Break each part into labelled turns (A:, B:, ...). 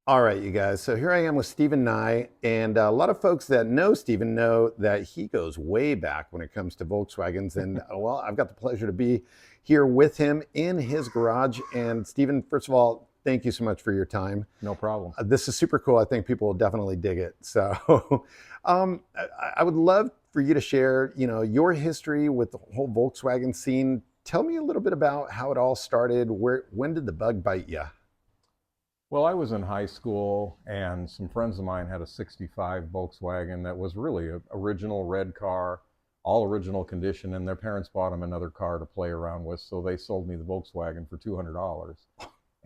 A: All right, you guys. So here I am with Stephen Nye, and a lot of folks that know Stephen know that he goes way back when it comes to Volkswagens. And well, I've got the pleasure to be here with him in his garage. And Stephen, first of all, thank you so much for your time.
B: No problem.
A: This is super cool. I think people will definitely dig it. So, I would love for you to share, your history with the whole Volkswagen scene. Tell me a little bit about how it all started. When did the bug bite you?
B: Well, I was in high school, and some friends of mine had a 65 Volkswagen that was really an original red car, all original condition, and their parents bought them another car to play around with, so they sold me the Volkswagen for $200.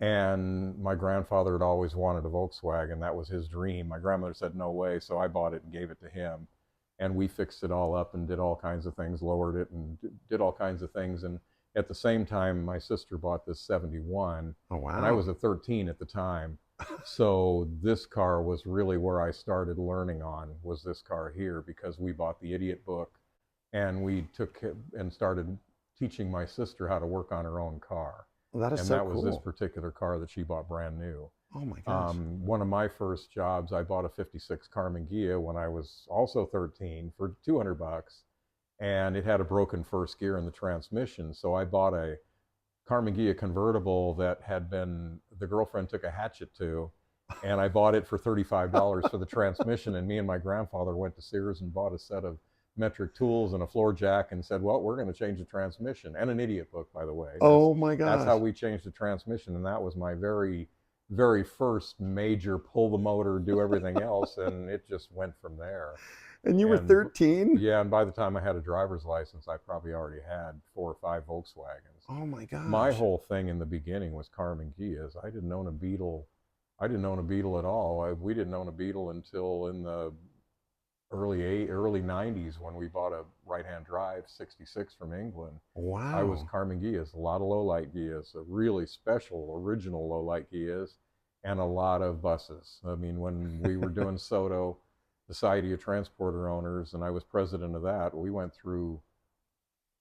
B: And my grandfather had always wanted a Volkswagen. That was his dream. My grandmother said, no way, so I bought it and gave it to him. And we fixed it all up and did all kinds of things, lowered it and did all kinds of things. And at the same time, my sister bought this 71,
A: Oh,
B: and I
A: wow.
B: was a 13 at the time. So this car was really where I started learning on, was this car here, because we bought the idiot book and we took it and started teaching my sister how to work on her own car.
A: Well, that is
B: And
A: so
B: that was this
A: cool.
B: particular car that she bought brand new.
A: Oh my gosh.
B: One of my first jobs, I bought a 56 Carmen Ghia when I was also 13 for 200 bucks, and it had a broken first gear in the transmission. So I bought a Carmen Ghia convertible that the girlfriend took a hatchet to, and I bought it for $35 for the transmission. And me and my grandfather went to Sears and bought a set of metric tools and a floor jack and said, well, we're going to change the transmission, and an idiot book, by the way.
A: Oh my
B: That's how
A: gosh.
B: we changed the transmission. And that was my very first major pull the motor, do everything else. And it just went from there.
A: And you were
B: And
A: 13?
B: yeah, and by the time I had a driver's license, I probably already had 4 or 5 Volkswagens.
A: Oh my
B: My
A: gosh.
B: whole thing in the beginning was Carmen Ghias. I didn't own a Beetle. I didn't own a Beetle at all. We didn't own a Beetle until in the early 90s, when we bought a right-hand drive 66 from England. I was
A: Wow.
B: Carmen Ghias, a lot of low-light Ghias, a really special original low-light Ghias, and a lot of buses. I mean, when we were doing SOTO, Society of Transporter Owners, and I was president of that, we went through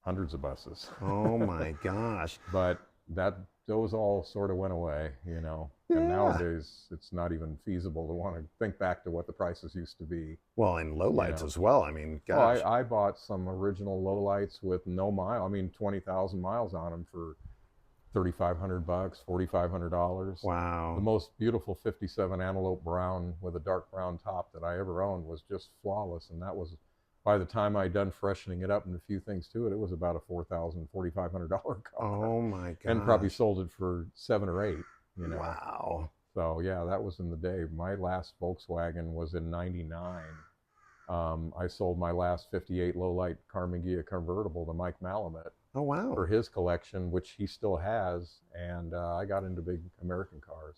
B: hundreds of buses.
A: Oh my gosh.
B: But that those all sort of went away. And
A: Yeah.
B: nowadays it's not even feasible to want to think back to what the prices used to be.
A: Well, and
B: you
A: lowlights
B: know
A: as well. I mean,
B: oh,
A: gosh.
B: I bought some original lowlights with no mile, I mean 20,000 miles on them, for 3,500 bucks, $4,500. The
A: Wow.
B: most beautiful 57 antelope brown with a dark brown top that I ever owned was just flawless. And that was, by the time I'd done freshening it up and a few things to it, it was about a $4,000, $4,500 car,
A: Oh my
B: and probably
A: gosh.
B: sold it for 7 or 8.
A: Wow.
B: So yeah, that was in the day. My last Volkswagen was in '99. I sold my last '58 lowlight Carmen Ghia convertible to Mike Malamet
A: Oh
B: for
A: wow.
B: his collection, which he still has, and I got into big American cars.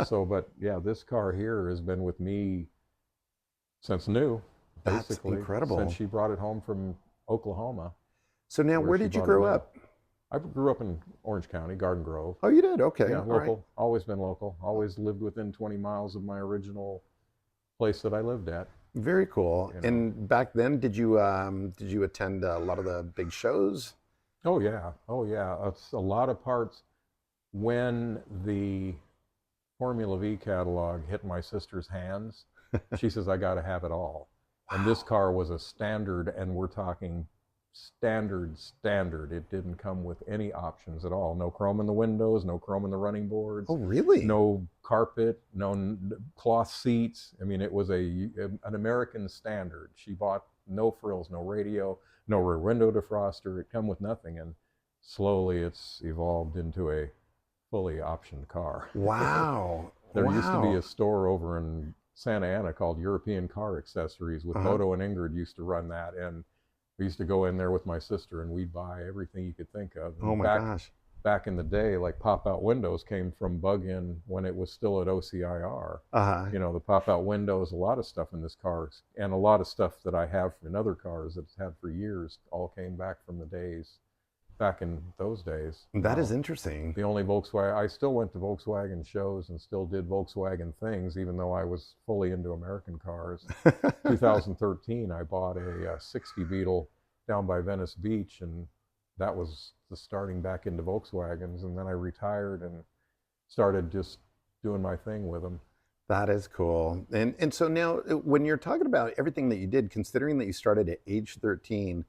B: So, but yeah, this car here has been with me since new,
A: That's
B: basically, since
A: incredible.
B: she brought it home from Oklahoma,
A: So now,
B: where
A: where
B: she
A: did you
B: brought it
A: grow
B: mail.
A: up?
B: I grew up in Orange County, Garden Grove.
A: Oh, you did? Okay.
B: Yeah,
A: All right.
B: local, always been local, always lived within 20 miles of my original place that I lived at,
A: Very cool.
B: you know.
A: And back then, did you attend a lot of the big shows?
B: Oh yeah, oh yeah. It's a lot of parts. When the Formula V catalog hit my sister's hands, she says, I got to have it all. And this
A: Wow.
B: car was a standard, and we're talking standard. It didn't come with any options at all. No chrome in the windows, no chrome in the running
A: Oh,
B: boards,
A: really?
B: no carpet, no cloth seats. I mean, it was an American standard. She bought no frills, no radio, no rear window defroster. It come with nothing. And slowly it's evolved into a fully optioned car.
A: Wow.
B: There used to be
A: Wow.
B: a store over in Santa Ana called European Car Accessories, with
A: Uh-huh.
B: Moto and Ingrid used to run that. And we used to go in there with my sister and we'd buy everything you could think of.
A: Oh
B: And
A: my
B: back
A: gosh.
B: back in the day, like pop out windows came from Bug In when it was still at OCIR.
A: Uh-huh.
B: The pop out windows, a lot of stuff in this car, and a lot of stuff that I have in other cars that it's had for years, all came back from the days back in those days.
A: That is interesting.
B: The only Volkswagen, I still went to Volkswagen shows and still did Volkswagen things, even though I was fully into American cars. 2013, I bought a 60 Beetle down by Venice Beach, and that was the starting back into Volkswagens. And then I retired and started just doing my thing with them.
A: That is cool. And so now when you're talking about everything that you did, considering that you started at age 13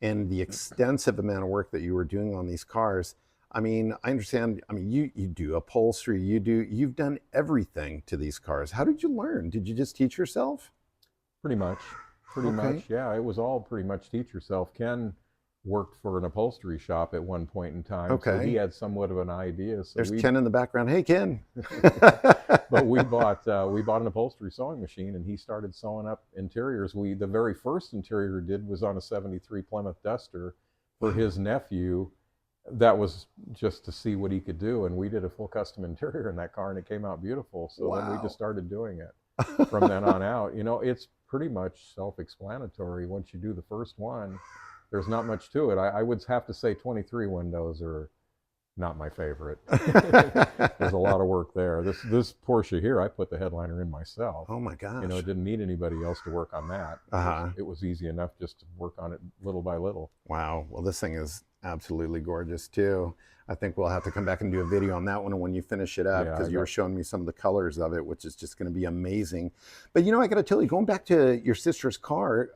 A: and the extensive amount of work that you were doing on these cars, I mean, I understand, I mean, you do upholstery, you've done everything to these cars. How did you learn? Did you just teach yourself?
B: Pretty much. Pretty
A: Okay.
B: much, yeah. It was all pretty much teach yourself. Ken worked for an upholstery shop at one point in time, so he
A: Okay.
B: had somewhat of an idea. So
A: There's
B: we,
A: Ken in the background. Hey, Ken.
B: but we bought an upholstery sewing machine, and he started sewing up interiors. The very first interior we did was on a '73 Plymouth Duster for his nephew. That was just to see what he could do, and we did a full custom interior in that car, and it came out beautiful. So then we just
A: Wow.
B: started doing it from then on out. You know, it's pretty much self-explanatory. Once you do the first one, there's not much to it. I would have to say 23 windows are not my favorite. There's a lot of work there. This Porsche here, I put the headliner in myself.
A: Oh my
B: You know,
A: gosh.
B: it didn't need anybody else to work on that.
A: Uh-huh.
B: It was easy enough just to work on it little by little.
A: Wow. Well, this thing is absolutely gorgeous too. I think we'll have to come back and do a video on that one when you finish it up,
B: Yeah,
A: because you were showing me some of the colors of it, which is just going to be amazing. But you know, I got to tell you, going back to your sister's car,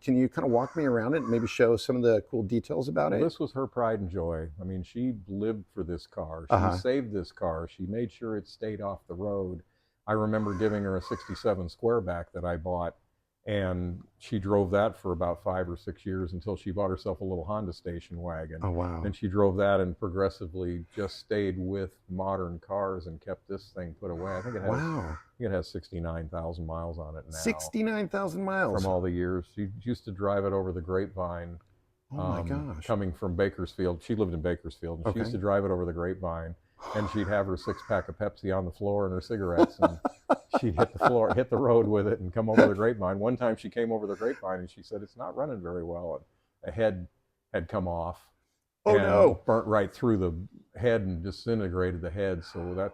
A: can you kind of walk me around it and maybe show some of the cool details about
B: Well,
A: it?
B: this was her pride and joy. I mean, she lived for this car. She
A: Uh-huh.
B: saved this car. She made sure it stayed off the road. I remember giving her a '67 Squareback that I bought, and she drove that for about 5 or 6 years until she bought herself a little Honda station wagon.
A: Oh, wow.
B: And she drove that and progressively just stayed with modern cars and kept this thing put away.
A: Wow.
B: I think it has 69,000 miles on it now
A: 69,000 miles.
B: from all the years. She used to drive it over the Grapevine,
A: Oh my gosh.
B: coming from Bakersfield. She lived in Bakersfield, and she used
A: Okay.
B: to drive it over the Grapevine, and she'd have her 6-pack of Pepsi on the floor and her cigarettes, and she'd hit the road with it, and come over the Grapevine. One time, she came over the Grapevine, and she said it's not running very well, and a head had come off
A: Oh
B: and
A: no.
B: burnt right through the head and disintegrated the head. So that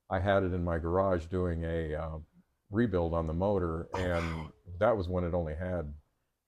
B: I had it in my garage doing a rebuild on the motor, and that was when it only had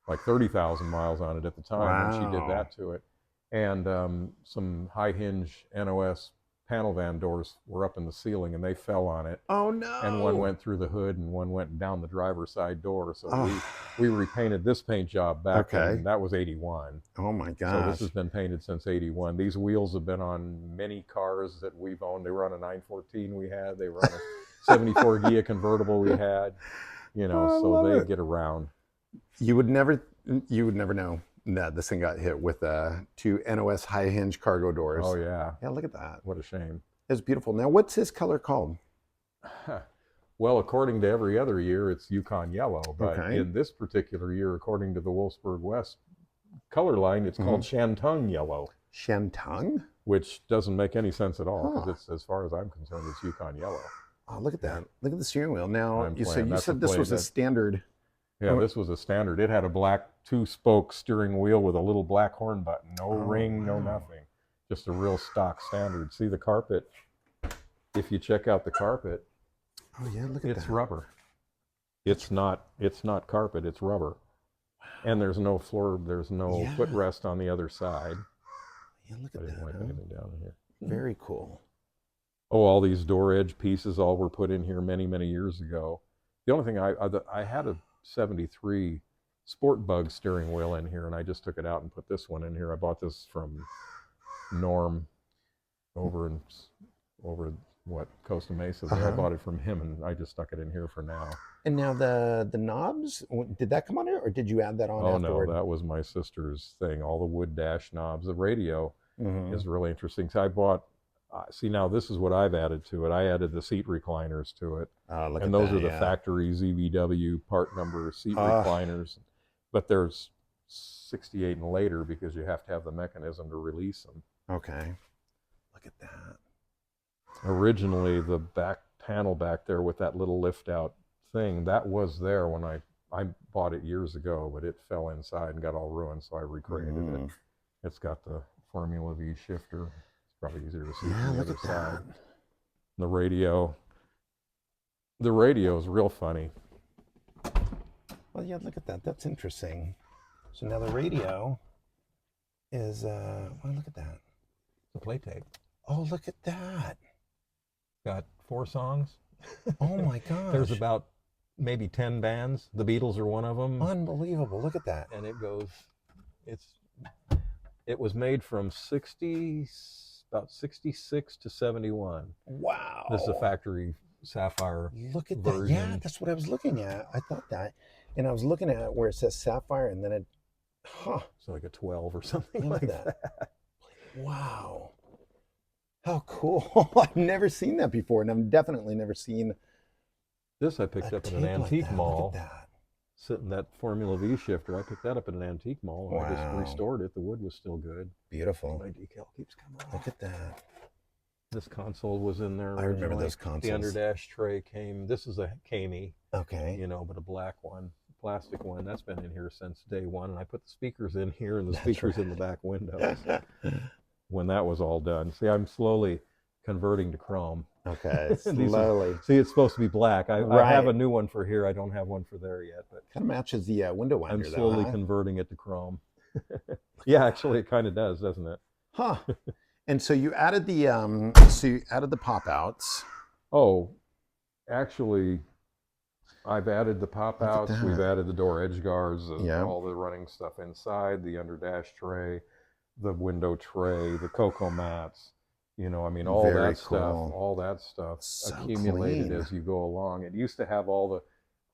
B: like 30,000 miles on it at the time when she did
A: Wow.
B: that to it. And some high hinge NOS panel van doors were up in the ceiling, and they fell on it.
A: Oh
B: And one
A: no.
B: went through the hood, and one went down the driver's side door. So
A: Oh,
B: we repainted this paint job back
A: okay.
B: in, that was '81.
A: Oh my
B: So this
A: gosh.
B: has been painted since '81. These wheels have been on many cars that we've owned. They were on a 914 we had. They were on a '74 Ghia convertible we had. You know,
A: Oh, I
B: so
A: love
B: they
A: it.
B: get around.
A: You would never know that this thing got hit with two NOS high hinge cargo doors.
B: Oh yeah,
A: Yeah, look at that.
B: what a shame.
A: It's beautiful. Now, what's this color called?
B: Well, according to every other year, it's Yukon Yellow, but
A: Okay.
B: in this particular year, according to the Wolfsburg West color line, it's called Shantung Yellow,
A: Shantung?
B: which doesn't make any sense at all because
A: Huh.
B: it's, as far as I'm concerned, it's Yukon Yellow.
A: Oh, look at that. Look at the steering wheel. Now,
B: I'm
A: you
B: playing. That's a
A: said this
B: play
A: was a
B: that-
A: standard.
B: Yeah,
A: Oh.
B: this was a standard. It had a black 2-spoke steering wheel with a little black horn button. No
A: Oh,
B: ring, no
A: wow.
B: nothing. Just a real stock standard. See the carpet? If you check out the carpet,
A: Oh, yeah, look at
B: it's
A: that.
B: rubber. It's not carpet, it's rubber. And there's no floor, there's no
A: Yeah.
B: footrest on the other side.
A: Yeah, look
B: I
A: at
B: didn't
A: that.
B: wipe
A: Huh?
B: anything down in here.
A: Very cool.
B: Oh, all these door edge pieces all were put in here many, many years ago. The only thing I had a '73 Sport Bug steering wheel in here, and I just took it out and put this one in here. I bought this from Norm over what, Costa Mesa there. I
A: Uh-huh.
B: bought it from him, and I just stuck it in here for now.
A: And now the knobs, did that come on it, or did you add that on
B: Oh
A: afterward?
B: no, that was my sister's thing. All the wood dash knobs. The radio
A: Mhm.
B: is really interesting. So I bought. See, now this is what I've added to it. I added the seat recliners to it,
A: Look
B: and
A: at
B: those
A: that,
B: are the
A: yeah.
B: factory ZVW part number seat
A: Ah.
B: recliners. But there's 68 and later because you have to have the mechanism to release them.
A: Okay. Look at that.
B: Originally, the back panel back there with that little lift out thing, that was there when I bought it years ago, but it fell inside and got all ruined, so I recreated it. It's got the Formula V shifter. It's probably easier to see
A: Yeah,
B: from the
A: look
B: other
A: at
B: side.
A: that.
B: The radio is real funny.
A: Well, yeah, look at that. That's interesting. So now the radio is, well, look at that.
B: The play tape.
A: Oh, look at that.
B: Got 4 songs.
A: Oh my gosh.
B: There's about maybe 10 bands. The Beatles are one of them.
A: Unbelievable. Look at that.
B: And it was made from about 66 to 71.
A: Wow.
B: This is a factory sapphire
A: Look at
B: version.
A: that. Yeah, that's what I was looking at. I thought that. And I was looking at where it says sapphire and then it,
B: So like a 12 or something
A: look
B: like
A: at
B: that.
A: Wow. How cool. I've never seen that before. And I've definitely never seen
B: This I picked up at an
A: tape like
B: antique
A: that.
B: mall.
A: Look at that.
B: Sitting that Formula V shifter, I picked that up at an antique mall. And I just
A: Wow.
B: restored it. The wood was still good.
A: Beautiful.
B: My decal keeps coming off.
A: Look at that.
B: This console was in there
A: I remember
B: originally.
A: those consoles.
B: The underdash tray came. This is a Kamey,
A: Okay.
B: but a black one, plastic one. That's been in here since day one. And I put the speakers in here and the
A: That's
B: speakers in the back windows. When that was all done. See, I'm slowly converting to chrome.
A: Okay. Slowly.
B: See, it's supposed to be black. I
A: Right.
B: have a new one for here. I don't have one for there yet, but
A: Kind of matches the window
B: I'm
A: winder
B: slowly
A: though, huh?
B: converting it to chrome. Yeah, actually, it kind of does, doesn't it?
A: Huh. And so you added the pop outs.
B: Oh, actually, I've added the pop
A: Look at
B: outs. We've
A: that.
B: added the door edge guards,
A: Yeah.
B: all the running stuff inside, the underdash tray, the window tray, the cocoa mats. All
A: Very
B: that stuff
A: So
B: accumulated
A: clean.
B: as you go along. It used to have all the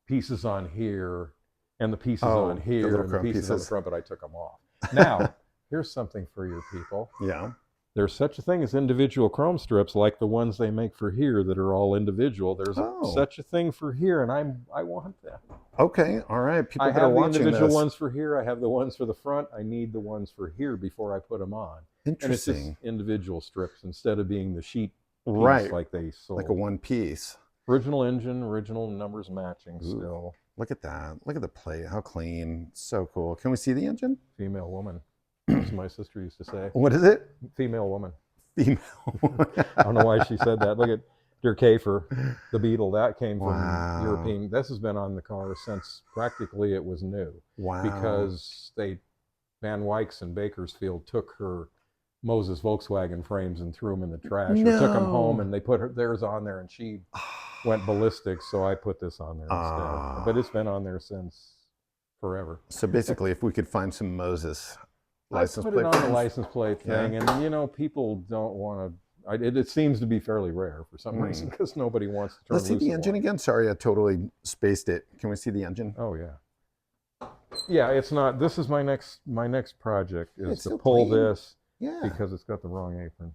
B: pieces on here and the pieces
A: Oh,
B: on
A: the
B: here
A: little
B: and the
A: chrome
B: pieces on the
A: pieces.
B: front, but I took them off. Now, here's something for your people.
A: Yeah.
B: There's such a thing as individual chrome strips like the ones they make for here that are all individual. There's such a thing for here, and I want that.
A: Okay. All right. People
B: I
A: that are
B: have the
A: watching
B: individual
A: this.
B: ones for here. I have the ones for the front. I need the ones for here before I put them on. And it's
A: Interesting.
B: just individual strips instead of being the sheet piece
A: Right.
B: like they sold.
A: Like a one piece.
B: Original engine, original numbers matching.
A: Ooh.
B: Still
A: Look at that. Look at the plate. How clean. So cool. Can we see the engine?
B: female woman. As my sister used to say.
A: What is it?
B: Female woman.
A: Female.
B: I don't know why she said that. Look at Der Käfer, the Beetle. That came from
A: Wow.
B: European. This has been on the car since practically it was new.
A: Wow.
B: Because Van Wyks in Bakersfield took her Moses Volkswagen frames and threw them in the trash. Or took them home and they put theirs on there and she went ballistic. So I put this on there instead. But it's been on there since forever.
A: So basically, if we could find some Moses license
B: I put
A: plate
B: it on the
A: frames.
B: license plate thing, and people don't want to. It seems to be fairly rare for some reason because nobody wants to turn
A: Let's see
B: loose
A: the
B: a
A: engine
B: lot.
A: again. Sorry, I totally spaced it. Can we see the engine?
B: Oh yeah, yeah. It's not. This is my next project is
A: It's
B: to
A: so
B: pull
A: clean.
B: this
A: Yeah.
B: because it's got the wrong apron.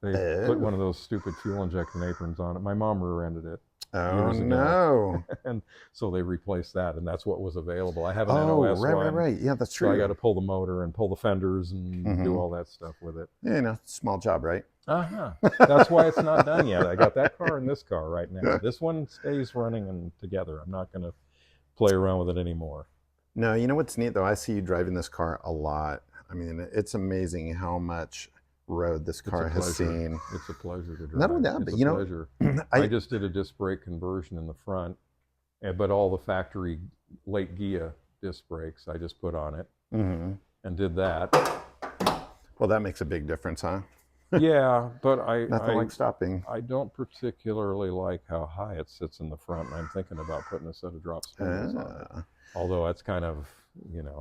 B: They put one of those stupid fuel injecting aprons on it. My mom rear-ended it.
A: Oh
B: years ago.
A: no.
B: And so they replaced that, and that's what was available. I have an
A: Oh,
B: NOS one.
A: right. Yeah, that's
B: So
A: true.
B: I got to pull the motor and pull the fenders and do all that stuff with it.
A: Yeah, small job, right?
B: That's why it's not done yet. I got that car and this car right now. This one stays running and together. I'm not going to play around with it anymore.
A: No, you know what's neat though? I see you driving this car a lot. I mean, it's amazing how much road this car has seen.
B: It's a pleasure to drive.
A: Not only that,
B: it's
A: but
B: a pleasure.
A: I
B: I just did a disc brake conversion in the front, but all the factory late Ghias disc brakes I just put on it and did that.
A: Well, that makes a big difference, huh?
B: Yeah, but
A: Nothing like stopping.
B: I don't particularly like how high it sits in the front, and I'm thinking about putting a set of drop spindles on it. Although that's kind of,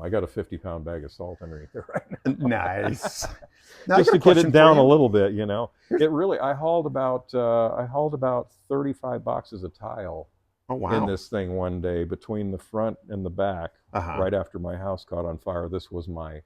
B: I got a 50-pound bag of salt underneath there right now.
A: Nice. Now,
B: Just
A: I got
B: to
A: a
B: get
A: question
B: it
A: for
B: down
A: you.
B: a little bit, It really, I hauled about 35 boxes of tile
A: Oh, wow.
B: in this thing one day between the front and the back. Right after my house caught on fire, this was my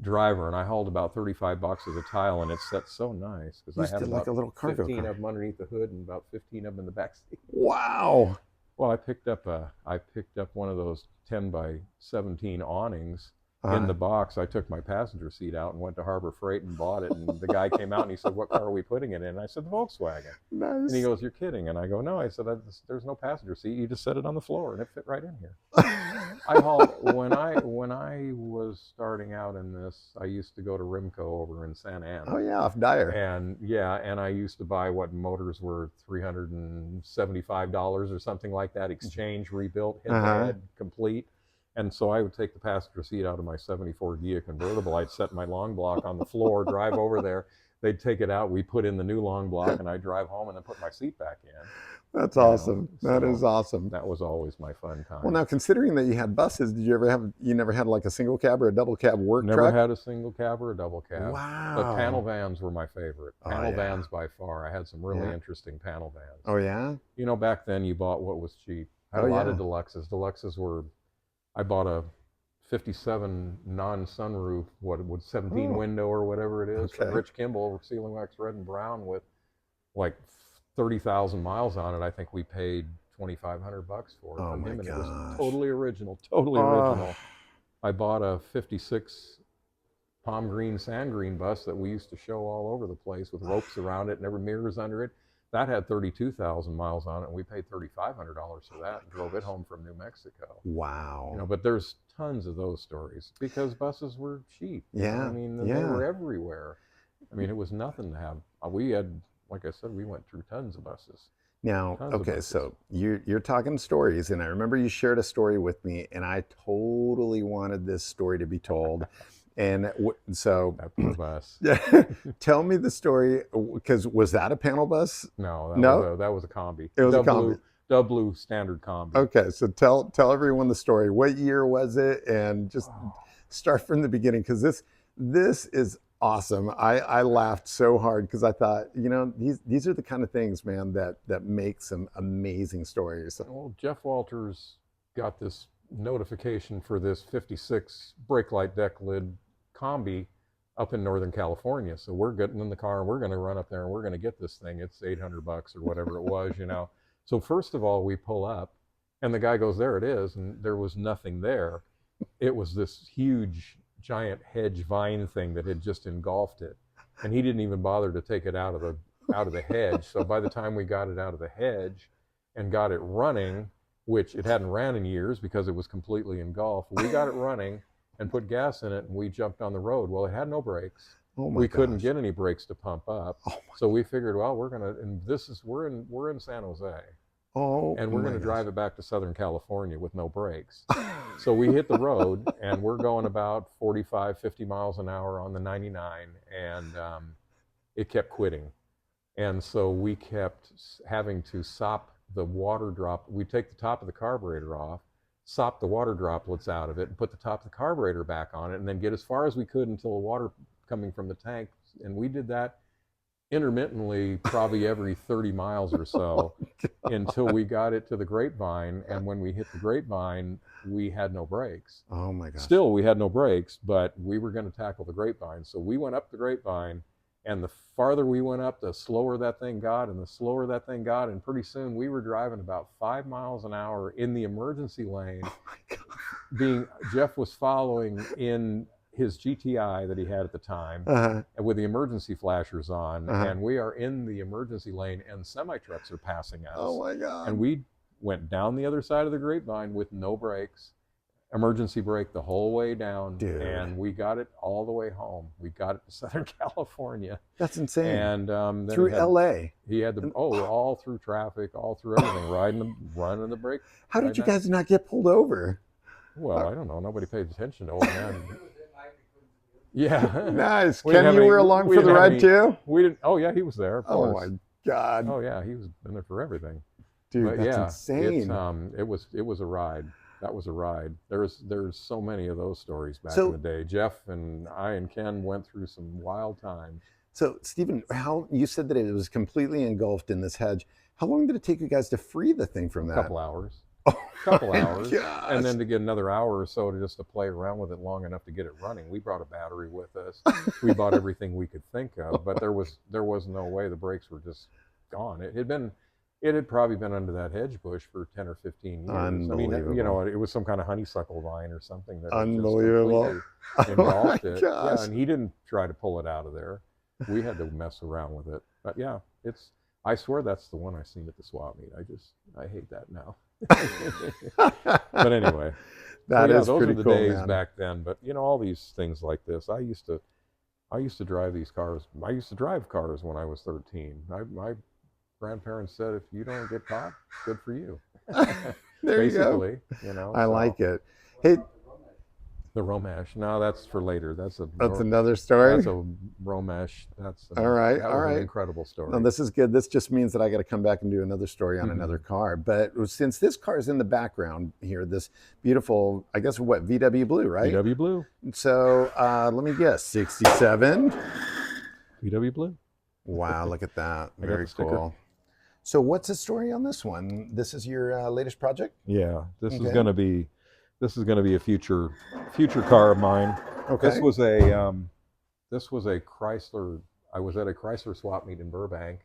B: driver, and I hauled about 35 boxes of tile, and it set so nice because I had
A: did
B: about
A: like a little cargo
B: 15
A: car.
B: of them underneath the hood and about 15 of them in the back seat.
A: Wow.
B: Well, I picked up one of those 10 by 17 awnings in the box. I took my passenger seat out and went to Harbor Freight and bought it. And the guy came out and he said, "What car are we putting it in?" And I said, "The Volkswagen."
A: Nice.
B: And he goes, "You're kidding." And I go, "No." I said, "There's no passenger seat. You just set it on the floor and it fit right in here." I hauled when I was starting out in this. I used to go to Rimco over in Santa Ana.
A: Oh yeah, off Dyer.
B: And I used to buy what motors were $375 or something like that, exchange, rebuilt, head to head, complete. And so I would take the passenger seat out of my '74 Ghias convertible. I'd set my long block on the floor, drive over there, they'd take it out. We put in the new long block, and I drive home and then put my seat back in.
A: That's
B: You know,
A: awesome. That is
B: so
A: awesome.
B: that was always my fun
A: Well,
B: time.
A: now considering that you had buses, did you ever have, you never had like a single cab or a double cab work
B: Never
A: truck?
B: had a single cab or a double cab, but panel
A: Wow.
B: vans were my favorite.
A: Oh,
B: Panel
A: yeah.
B: vans by far. I had some really
A: Yeah.
B: interesting panel vans.
A: Oh, yeah.
B: You know, back then you bought what was cheap. I had
A: Oh,
B: a lot of
A: yeah.
B: deluxes. Deluxes were, I bought a 57 non-sunroof, what would 17
A: Oh,
B: window or whatever it is, from
A: okay.
B: Rich Kimball, Ceiling Wax Red and Brown, with like 30,000 miles on it. I think we paid $2,500 for it
A: Oh
B: from
A: my
B: him, and it was
A: gosh.
B: totally original, totally
A: Oh,
B: original. I bought a 56 palm green, sand green bus that we used to show all over the place with ropes around it and every mirrors under it. That had 32,000 miles on it, and we paid $3,500 for that and drove it home from New Mexico. You
A: wow.
B: know, but there's tons of those stories because buses were cheap. You know, I
A: Yeah.
B: mean, they
A: Yeah.
B: were everywhere. I mean, it was nothing to have. We had, like I said, we went through tons of buses,
A: Now,
B: tons of
A: okay,
B: buses.
A: so you're talking stories, and I remember you shared a story with me, and I totally wanted this story to be told. And so,
B: That poor bus.
A: yeah, tell me the story, because was that a panel bus?
B: No,
A: No,
B: that was a combi,
A: it was a combi.
B: Dub blue standard combi.
A: Okay, so tell everyone the story. What year was it? And just start from the beginning, because this is awesome. I laughed so hard because I thought, these are the kind of things, man, that make some amazing stories.
B: Well, Jeff Walters got this notification for this 56 brake light deck lid combi up in Northern California. So we're getting in the car and we're going to run up there and we're going to get this thing. It's $800 or whatever it was, you know. So first of all, we pull up and the guy goes, there it is. And there was nothing there. It was this huge, giant hedge vine thing that had just engulfed it. And he didn't even bother to take it out of the hedge. So by the time we got it out of the hedge and got it running, which it hadn't ran in years because it was completely engulfed, we got it running and put gas in it, and we jumped on the road. Well, it had no brakes.
A: Oh my
B: We couldn't
A: gosh.
B: get any brakes to pump up.
A: Oh
B: So we figured, well, we're in San Jose, and we're
A: my
B: going to
A: gosh.
B: drive it back to Southern California with no brakes. So we hit the road, and we're going about 45, 50 miles an hour on the 99, and it kept quitting. And so we kept having to sop the water drop. We take the top of the carburetor off, sop the water droplets out of it, and put the top of the carburetor back on it, and then get as far as we could until the water coming from the tank. And we did that intermittently, probably every 30 miles or so, until we got it to the Grapevine. And when we hit the Grapevine, we had no brakes.
A: Oh my gosh.
B: Still, we had no brakes, but we were going to tackle the Grapevine. So we went up the Grapevine, and the farther we went up, the slower that thing got, and the slower that thing got. And pretty soon we were driving about 5 miles an hour in the emergency lane.
A: Oh my God.
B: Jeff was following in his GTI that he had at the time,
A: Uh-huh.
B: with the emergency flashers on,
A: Uh-huh.
B: and we are in the emergency lane, and semi-trucks are passing us.
A: Oh my God.
B: And we went down the other side of the Grapevine with no brakes, emergency brake the whole way down.
A: Dude.
B: And we got it all the way home. We got it to Southern California.
A: That's insane.
B: And then
A: Through LA.
B: he had all through traffic, all through everything, running the brake.
A: How did
B: right
A: you
B: now.
A: guys not get pulled over?
B: Well, I don't know. Nobody paid attention to old man. Yeah.
A: Nice.
B: We didn't
A: Ken,
B: have
A: you
B: any-
A: were along
B: we
A: for the
B: didn't have
A: ride
B: any-
A: too?
B: We didn't. Oh yeah, he was there. Of
A: Oh
B: course.
A: my God.
B: Oh yeah, he was been there for everything.
A: Dude,
B: But
A: that's
B: yeah,
A: insane.
B: it was a ride. That was a ride. There's so many of those stories back
A: So-
B: in the day. Jeff and I and Ken went through some wild times.
A: So, Stephen, you said that it was completely engulfed in this hedge. How long did it take you guys to free the thing from
B: A
A: that?
B: couple hours.
A: Oh
B: Couple
A: my
B: hours.
A: gosh.
B: And then to get another hour or so to play around with it long enough to get it running. We brought a battery with us. We bought everything we could think of, but there was no way. The brakes were just gone. It had probably been under that hedge bush for 10 or 15 years. I mean,
A: Unbelievable.
B: it was some kind of honeysuckle vine or something that had
A: Unbelievable.
B: just completely
A: Oh my
B: engulfed it. Yeah,
A: gosh.
B: and he didn't try to pull it out of there. We had to mess around with it. But yeah, I swear that's the one I seen at the swap meet. I hate that now. But anyway,
A: That is
B: those
A: pretty
B: were the
A: cool,
B: days
A: man.
B: back then. But all these things like this, I used to drive these cars. I used to drive cars when I was 13. My grandparents said, if you don't get caught, good for you.
A: There you go.
B: Basically,
A: I
B: so.
A: like it. Hey,
B: The Romesh. No, that's for later.
A: That's another story.
B: That's a Romesh.
A: All right,
B: That
A: all
B: was an
A: right.
B: incredible
A: No,
B: story.
A: this is good. This just means that I got to come back and do another story on another car. But since this car is in the background here, this beautiful, I guess, what, VW Blue, right?
B: VW Blue.
A: So let me guess, 67.
B: VW Blue.
A: Wow, look at that.
B: I got
A: Very
B: the sticker.
A: cool. So what's the story on this one? This is your latest project?
B: Yeah, this is
A: Okay.
B: going to be a future car of mine.
A: Okay.
B: This was a Chrysler. I was at a Chrysler swap meet in Burbank,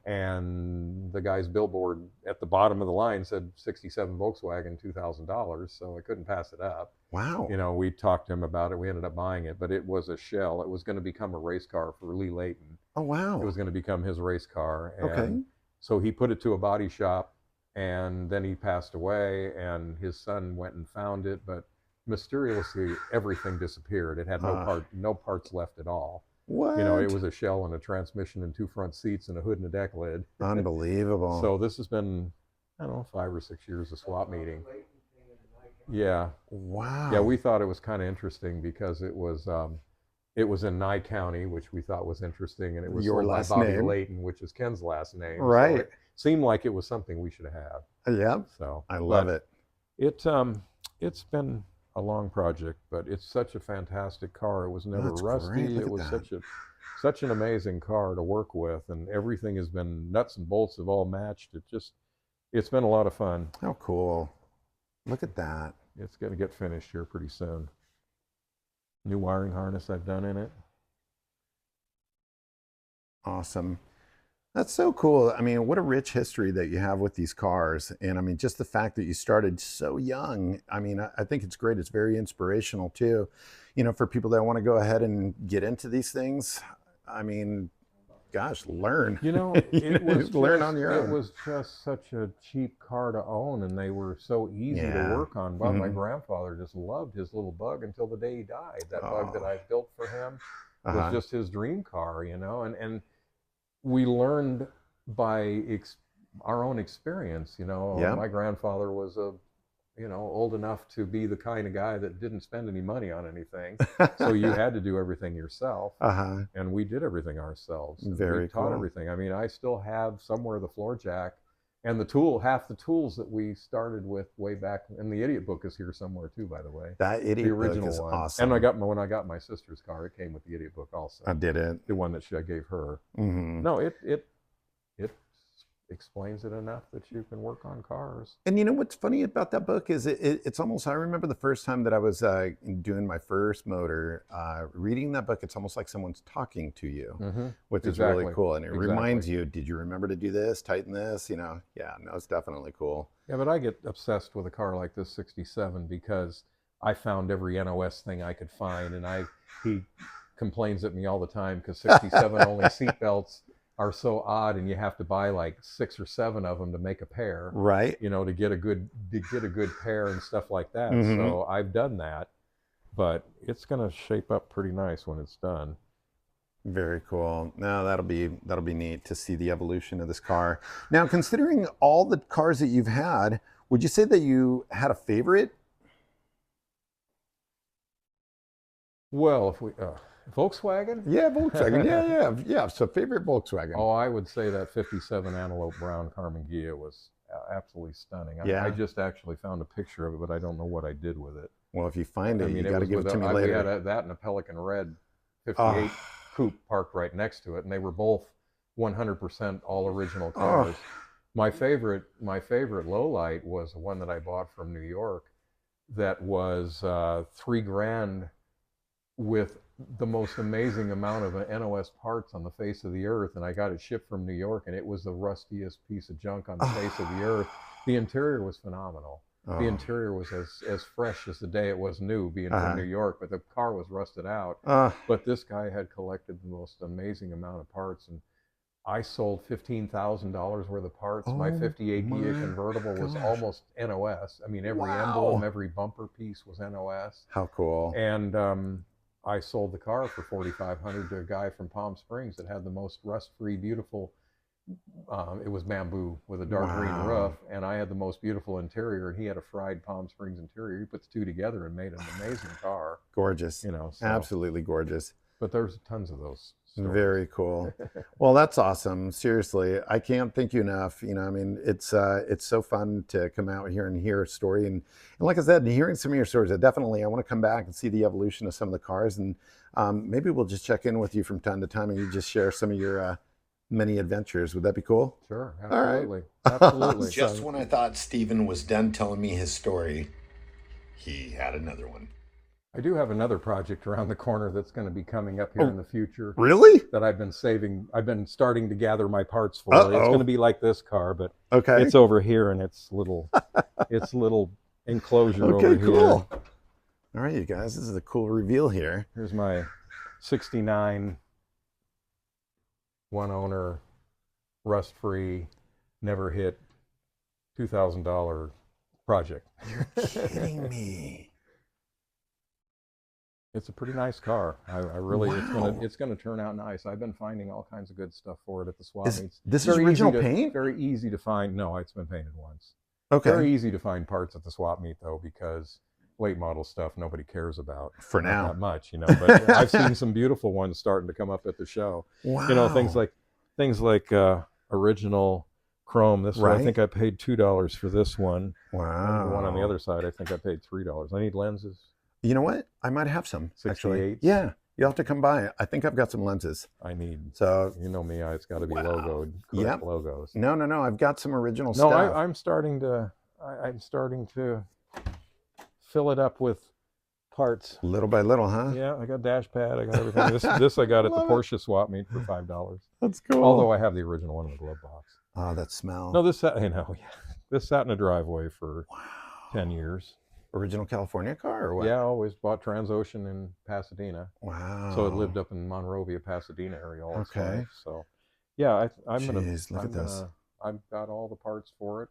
B: and the guy's billboard at the bottom of the line said 67 Volkswagen, $2,000, so I couldn't pass it up.
A: Wow.
B: You know, we talked to him about it. We ended up buying it, but it was a shell. It was going to become a race car for Lee Layton.
A: Oh, wow.
B: It was going to become his race car. And
A: Okay.
B: so he put it to a body shop, and then he passed away, and his son went and found it, but mysteriously everything disappeared. It had no parts left at all.
A: What?
B: You know, it was a shell and a transmission and 2 front seats and a hood and a deck lid.
A: Unbelievable.
B: So this has been, I don't know, 5 or 6 years of swap meeting. Yeah.
A: Wow.
B: Yeah, we thought it was kind of interesting because it was in Nye County, which we thought was interesting, and it was
A: Your
B: sold by
A: last
B: Bobby
A: name.
B: Layton, which is Ken's last name.
A: Right.
B: So it seemed like it was something we should have.
A: Yeah.
B: So
A: I love it.
B: It's been a long project, but it's such a fantastic car. It was never
A: That's
B: rusty.
A: great. Look
B: It
A: at
B: was
A: that.
B: such an amazing car to work with, and everything has been nuts and bolts have all matched. It's been a lot of fun.
A: How cool. Look at that.
B: It's going to get finished here pretty soon. New wiring harness I've done in it.
A: Awesome. That's so cool. I mean, what a rich history that you have with these cars. And I mean, just the fact that you started so young, I mean, I think it's great. It's very inspirational too, you know, for people that want to go ahead and get into these things. I mean, gosh, learn.
B: You know, it was
A: learn on your own.
B: It was just such a cheap car to own, and they were so easy to work on. But my grandfather just loved his little bug until the day he died. That bug that I built for him was just his dream car, you know, and we learned by our own experience, you know. My grandfather was old enough to be the kind of guy that didn't spend any money on anything. So you had to do everything yourself. And we did everything ourselves.
A: Very
B: cool. We taught
A: cool.
B: everything. I mean, I still have somewhere the floor jack and half the tools that we started with way back. And the idiot book is here somewhere too, by the way.
A: That idiot
B: the original
A: book is
B: one.
A: awesome.
B: And when I got my sister's car, it came with the idiot book also.
A: I did it.
B: The one that I gave her. No, it explains it enough that you can work on cars.
A: And you know what's funny about that book is it's almost, I remember the first time that I was doing my first motor, reading that book, it's almost like someone's talking to you, which is really cool. And it reminds you, did you remember to do this, tighten this, you know? Yeah, no, it's definitely cool.
B: Yeah, but I get obsessed with a car like this 67 because I found every NOS thing I could find, and he complains at me all the time because 67 only seat belts are so odd, and you have to buy like 6 or 7 of them to make a pair,
A: right?
B: You know, to get a good pair and stuff like that. So I've done that, but it's going to shape up pretty nice when it's done.
A: Very cool. Now that'll be neat to see the evolution of this car. Now, considering all the cars that you've had, would you say that you had a favorite?
B: Well, if we Volkswagen?
A: Yeah, Volkswagen. Yeah. So favorite Volkswagen.
B: Oh, I would say that 57 Antelope Brown Carmen Ghia was absolutely stunning. I just actually found a picture of it, but I don't know what I did with it.
A: Well, if you find it, you got to give it to me later.
B: We had that and a Pelican Red 58 coupe parked right next to it, and they were both 100% all original cars. My favorite lowlight was one that I bought from New York that was $3,000 with the most amazing amount of NOS parts on the face of the earth, and I got it shipped from New York, and it was the rustiest piece of junk on the face of the earth. The interior was phenomenal. The interior was as fresh as the day it was new, being from New York, but the car was rusted out. But this guy had collected the most amazing amount of parts, and I sold $15,000 worth of parts. My 58 Ghia convertible was almost NOS. I mean, every emblem, every bumper piece was NOS.
A: How cool.
B: And I sold the car for $4,500 to a guy from Palm Springs that had the most rust-free, beautiful It was bamboo with a dark green
A: Wow.
B: roof, and I had the most beautiful interior, and he had a fried Palm Springs interior. He put the two together and made an amazing car.
A: Gorgeous.
B: So,
A: Absolutely gorgeous.
B: but there's tons of those stories.
A: Very cool. Well, that's awesome. Seriously, I can't thank you enough. I mean, it's so fun to come out here and hear a story, and like I said, hearing some of your stories, I want to come back and see the evolution of some of the cars, and maybe we'll just check in with you from time to time, and you just share some of your many adventures. Would that be cool?
B: Sure,
A: All right.
B: absolutely, absolutely.
A: Just when I thought Stephen was done telling me his story, he had another one.
B: I do have another project around the corner that's going to be coming up here
A: Oh,
B: in the future
A: really?
B: that I've been saving. I've been starting to gather my parts for.
A: Uh-oh.
B: It's going to be like this car, but
A: Okay.
B: it's over here in its little enclosure
A: Okay,
B: over
A: cool.
B: here.
A: All right, you guys, this is a cool reveal here.
B: Here's my 69 one owner, rust free, never hit $2,000 project.
A: You're kidding me.
B: It's a pretty nice car. I really,
A: Wow.
B: it's gonna turn out nice. I've been finding all kinds of good stuff for it at the swap meets.
A: This is original paint?
B: Very easy to find. No, it's been painted once.
A: Okay.
B: Very easy to find parts at the swap meet though, because late model stuff nobody cares about
A: For
B: not
A: now.
B: that much, But I've seen some beautiful ones starting to come up at the show.
A: Wow.
B: Things like original chrome. This one,
A: Right.
B: I think I paid $2 for this one.
A: Wow.
B: And the one on the other side, I think I paid $3. I need lenses.
A: You know what? I might have some, actually.
B: 68s?
A: Yeah. You'll have to come by. I think I've got some lenses.
B: I need.
A: So,
B: You know me, it's got to be
A: Wow.
B: logoed.
A: Yep.
B: Correct logos.
A: no. I've got some original
B: No,
A: stuff.
B: I'm starting to fill it up with parts.
A: Little by little, huh?
B: Yeah, I got dash pad. I got everything. This I got at the
A: Love it.
B: Porsche swap meet for $5.
A: That's cool.
B: Although I have the original one in the glove box.
A: Oh, that smell.
B: No, this sat. Yeah, this sat in a driveway for
A: Wow.
B: 10 years.
A: Original California car or what?
B: Yeah, I always bought Transocean in Pasadena.
A: Wow.
B: So it lived up in Monrovia, Pasadena area all its
A: Okay.
B: life. So, yeah, I'm gonna.
A: Jeez, look at this.
B: I've got all the parts for it,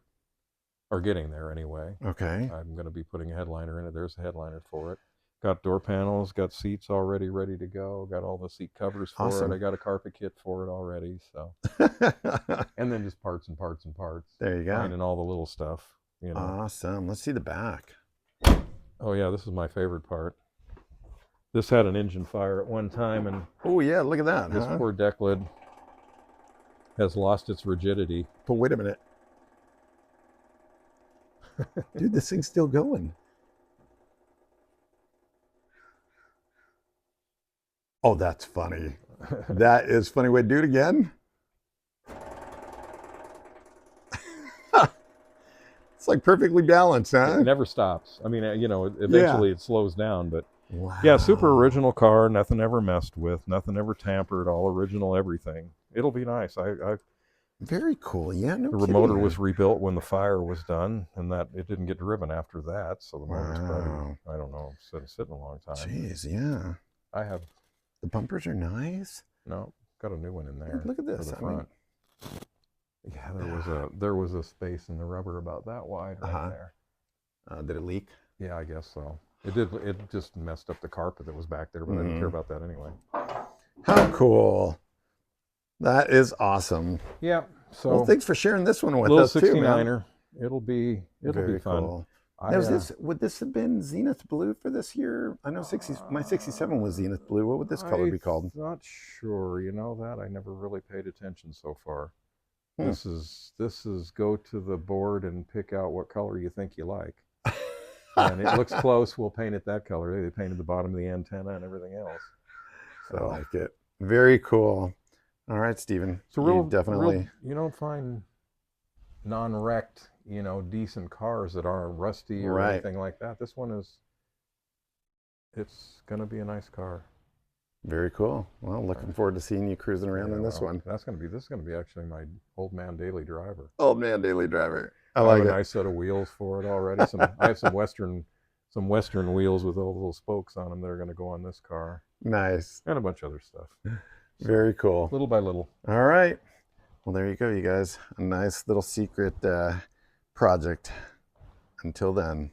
B: or getting there anyway.
A: Okay.
B: I'm gonna be putting a headliner in it. There's a headliner for it. Got door panels. Got seats already ready to go. Got all the seat covers for
A: Awesome.
B: it. I got a carpet kit for it already. So, and then just parts and parts and parts.
A: There you go.
B: Finding all the little stuff.
A: Awesome. Let's see the back.
B: Oh yeah, this is my favorite part. This had an engine fire at one time, and
A: Oh, yeah. Look at that.
B: this
A: Huh?
B: poor deck lid has lost its rigidity.
A: But wait a minute. Dude, this thing's still going. Oh, that's funny. That is funny. Wait, do it again. It's like perfectly balanced, huh?
B: It never stops. I mean, eventually it slows down, but
A: Wow.
B: yeah, super original car. Nothing ever messed with. Nothing ever tampered. All original everything. It'll be nice.
A: Very cool. Yeah, no
B: The
A: kidding.
B: motor was rebuilt when the fire was done, and that it didn't get driven after that. So the motor's probably,
A: Wow.
B: I don't know, sitting a long time.
A: Jeez, yeah.
B: I have
A: The bumpers are nice.
B: got a new one in there.
A: Look at
B: for
A: this.
B: the
A: I mean,
B: front. Yeah, there was a space in the rubber about that wide right there.
A: did it leak?
B: Yeah, I guess so. It did. It just messed up the carpet that was back there, but I didn't care about that anyway.
A: How cool. That is awesome.
B: Yeah. So
A: Well, thanks for sharing this one with
B: little
A: us too, man.
B: 69er. It'll be
A: Very
B: fun.
A: cool.
B: I,
A: Now, would this have been Zenith Blue for this year? I know my 67 was Zenith Blue. What would this color be called?
B: I'm not sure. You know that I never really paid attention so far.
A: Hmm.
B: This is go to the board and pick out what color you think you like. And it looks close. We'll paint it that color. They painted the bottom of the antenna and everything else.
A: I
B: So
A: like it. Very cool. All right, Stephen.
B: it's a real
A: You definitely.
B: you don't find non-wrecked, decent cars that aren't rusty or
A: Right.
B: anything like that. This one it's gonna be a nice car.
A: Very cool. Well, looking forward to seeing you cruising around in this
B: well,
A: one.
B: this is gonna be actually my old man daily driver.
A: Old man daily driver. I
B: I
A: like
B: have
A: it.
B: a nice set of wheels for it already. I have some Western wheels with all little spokes on them that are going to go on this car,
A: Nice.
B: and a bunch of other stuff.
A: Very cool.
B: Little by little.
A: All right. Well, there you go, you guys. A nice little secret project. Until then.